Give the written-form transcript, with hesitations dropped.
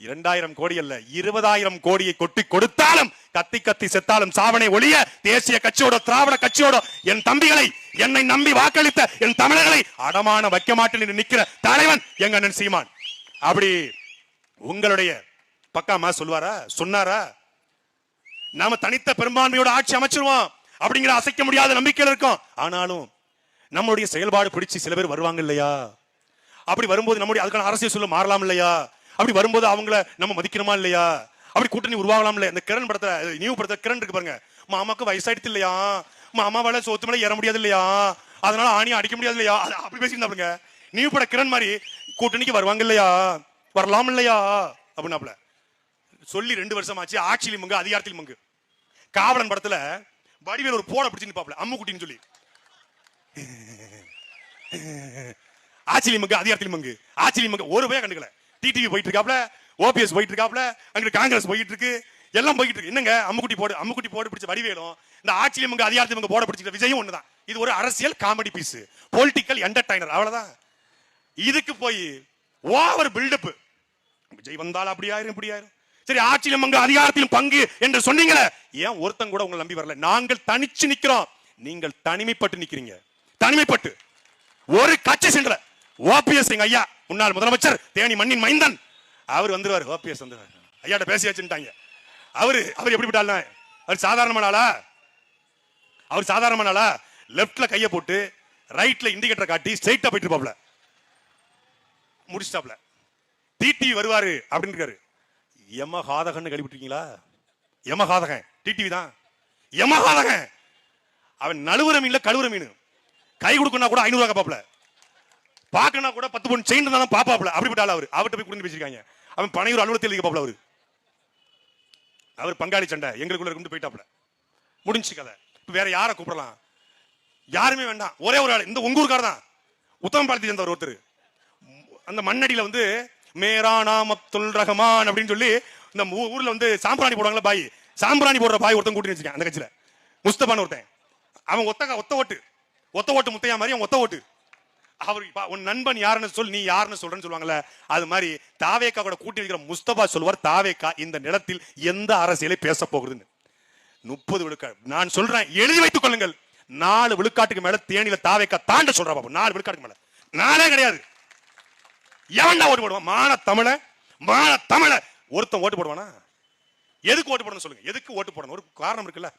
2000 கோடி அல்ல 20,000 கோடியை கொட்டி கொடுத்தாலும் கத்தி கத்தி செத்தாலும் சாவனை ஒழிய தேசிய கட்சியோட திராவிட கட்சியோட என் தம்பிகளை என்னை நம்பி வாக்களித்த என் தமிழர்களை அடமான வைக்க மாட்டேன் என்று நிற்கிற தலைவன் எங்க அண்ணன் சீமான். அப்படி உங்களுடைய பக்காமா சொல்வாரா சொன்னாரா? நாம தனித்த பெரும்பான்மையோட ஆட்சி அமைச்சிருவோம் அப்படிங்கிற அசைக்க முடியாத நம்பிக்கையில் இருக்கும். ஆனாலும் நம்மளுடைய செயல்பாடு பிடிச்சு சில பேர் வருவாங்க இல்லையா? அப்படி வரும்போது நம்முடைய அதுக்கான அரசியல் சொல்ல மாறலாம் இல்லையா? அப்படி வரும்போது அவங்கள நம்ம மதிக்கணுமா இல்லையா? அப்படி கூட்டணி உருவாகலாம் இல்லையா? இந்த கிரண் படத்துல நியூ படத்துல கிரண் இருக்கு பாருங்க. மாமாக்கு வயசாயிடுச்சு இல்லையா, மாமாவால சோத்து மேல ஏற முடியாது இல்லையா, அதனால ஆணியா அடிக்க முடியாது இல்லையா, அப்படி பேசியிருந்தாங்க. நியூ பட கிரண் மாதிரி கூட்டணிக்கு வருவாங்க இல்லையா, வரலாம் இல்லையா அப்படின்னாப்ல சொல்லி 2 வருஷம் ஆச்சு. ஆட்சியிலும் மங்கு அதிகாரத்திலும் மங்கு. காவலன் படத்துல வடிவேல் ஒரு போன பிடிச்சு நிப்பாப்ல அம்மு குட்டின்னு சொல்லி. ஆட்சியிலும் மங்கு அதிகாரத்திலும் மங்கு. ஆட்சியிலும் மங்கு ஒரு பேர் கண்டுக்கல. டிடிவி போயிட்டு இருக்காப்ல, ஓபிஎஸ் போயிட்டு இருக்காப்ல, அங்க காங்கிரஸ் போயிட்டு இருக்கு, எல்லாம் போயிட்டு இருக்கு. என்னங்க அம்முக்குட்டி போடு பிடிச்ச வடிவேலும் இந்த ஆட்சியிலும் மங்கு அதிகாரத்திலும் போட பிடிச்ச விஜயும் ஒண்ணுதான். இது ஒரு அரசியல் காமெடி பீஸ், பொலிட்டிக்கல் என்டர்டைனர், அவ்வளவுதான். இதுக்கு போய் ஓவர் பில்டப். விஜய் வந்தால் அப்படி ஆயிரும் இப்படி ஆயிரும். சரி, ஆட்சியிலும் பங்கு அதிகாரத்திலும் பங்கு என்று சொன்னீங்களே, ஏன் ஒருத்தன் கூட உங்களை நம்பி வரல? நாங்கள் தனிச்சு நிக்கிறோம், நீங்கள் தனிமைப்பட்டு நிக்கிறீங்க. தனிமைப்பட்டு ஒரு கட்சி சென்ற ஓபிஎஸ் எங்க ஐயா முன்னாள் முதலமைச்சர் தேனி மண்ணின் மைந்தன் அவர் வந்துருவாரு. ஓபிஎஸ் வந்துருவாரு, ஐயாட்ட பேசி வச்சுட்டாங்க. அவர் எப்படிப்பட்ட அவர் சாதாரணமான ஆளா? அவர் சாதாரணமான ஆளா? லெப்ட்ல கைய போட்டு ரைட்ல இண்டிகேட்டர் காட்டி ஸ்ட்ரைட்டா போயிட்டு இருப்பாப்ல, முடிச்சிட்டாப்ல. டிடிவி வருவாரு அப்படின்னு இருக்காரு. யமகாதகன்னு கழிவிட்டுருக்கீங்களா? யமகாதகன் டிடிவி தான். யமகாதகன் அவன் நழுவுற மீன்ல கழுவுற மீன். கை கொடுக்கணும் கூட 500 ரூபாய் பாப்பல, பாக்கணும் கூட 10 பவுன் செயின் தான் பாப்பாப்ல. அப்படிப்பட்ட ஆள் அவரு. அவர்கிட்ட போய் கொடுத்து பேசிருக்காங்க. அவன் பனையூர் அலுவலகத்தில் இருக்க பாப்பல. அவர் பங்காளி சண்டை எங்களுக்குள்ள கொண்டு போயிட்டாப்ல. முடிஞ்சு கதை. வேற யாரை கூப்பிடலாம்? யாருமே வேண்டாம். ஒரே ஒரு ஆள், இந்த உங்க ஊருக்கார தான், உத்தம பாலத்தை சேர்ந்தவர் ஒருத்தர். அந்த மண்ணடியில வந்து மேரா நாம் அப்துல் ரஹ்மான் அப்படின்னு சொல்லி இந்த ஊர்ல வந்து சாம்பிராணி போடுவாங்களா பாய், சாம்பிராணி போடுற பாய் ஒருத்தன் கூட்டி வச்சிருக்கேன் அந்த கட்சியில. முஸ்தபான்னு ஒருத்தன். அவன் ஒத்த ஓட்டு முத்தையா மாதிரி அவன் ஒத்த ஓட்டு. அவர் உன் நண்பன் யாருன்னு சொல், நீ யாருன்னு சொல்றேன்னு சொல்லுவாங்கல்ல, அது மாதிரி தாவேக்கா கூட கூட்டி வைக்கிற முஸ்தபா சொல்வார், தாவேக்கா இந்த நிலத்தில் எந்த அரசியலை பேச போகுதுன்னு. 30 விழுக்காடு நான் சொல்றேன், எழுதி வைத்துக் கொள்ளுங்கள். 4 விழுக்காட்டுக்கு மேல தேனியில தாவேக்கா தாண்ட சொல்றா பாப்பா. 4 விழுக்காட்டுக்கு மேல நானே கிடையாது. எவன்டா ஓட்டு போடுவான்? மான தமிழ ஒருத்தன் ஓட்டு போடுவானா? எதுக்கு ஓட்டு போடணும் சொல்லுங்க? எதுக்கு ஓட்டு போடணும்? ஒரு காரணம் இருக்குல்ல.